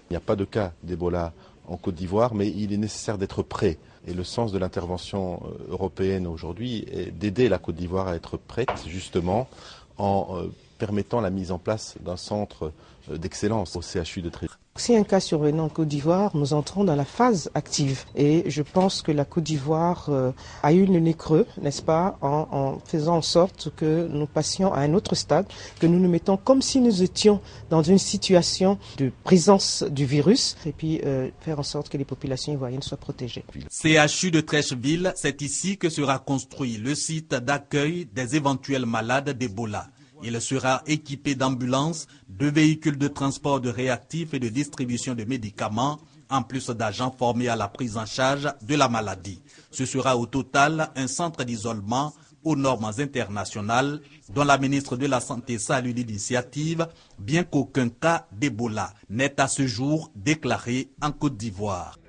Il n'y a pas de cas d'Ebola en Côte d'Ivoire, mais il est nécessaire d'être prêt. Et le sens de l'intervention européenne aujourd'hui est d'aider la Côte d'Ivoire à être prête, justement, en permettant la mise en place d'un centre d'excellence au CHU de Trècheville. Si un cas survenant en Côte d'Ivoire, nous entrons dans la phase active. Et je pense que la Côte d'Ivoire a eu le nez creux, n'est-ce pas, en faisant en sorte que nous passions à un autre stade, que nous nous mettons comme si nous étions dans une situation de présence du virus, et puis faire en sorte que les populations ivoiriennes soient protégées. CHU de Trècheville, c'est ici que sera construit le site d'accueil des éventuels malades d'Ebola. Il sera équipé d'ambulances, de véhicules de transport de réactifs et de distribution de médicaments, en plus d'agents formés à la prise en charge de la maladie. Ce sera au total un centre d'isolement aux normes internationales dont la ministre de la Santé salue l'initiative, bien qu'aucun cas d'Ebola n'ait à ce jour déclaré en Côte d'Ivoire.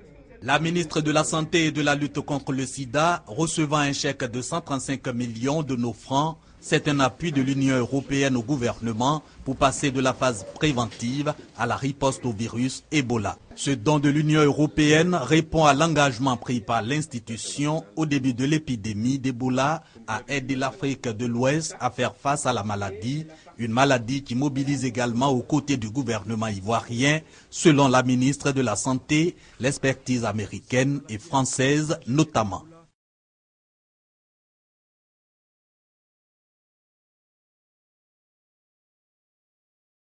La ministre de la Santé et de la lutte contre le sida recevant un chèque de 135 millions de nos francs, c'est un appui de l'Union européenne au gouvernement pour passer de la phase préventive à la riposte au virus Ebola. Ce don de l'Union européenne répond à l'engagement pris par l'institution au début de l'épidémie d'Ebola à aider l'Afrique de l'Ouest à faire face à la maladie, une maladie qui mobilise également aux côtés du gouvernement ivoirien, selon la ministre de la Santé, l'expertise américaine et française notamment.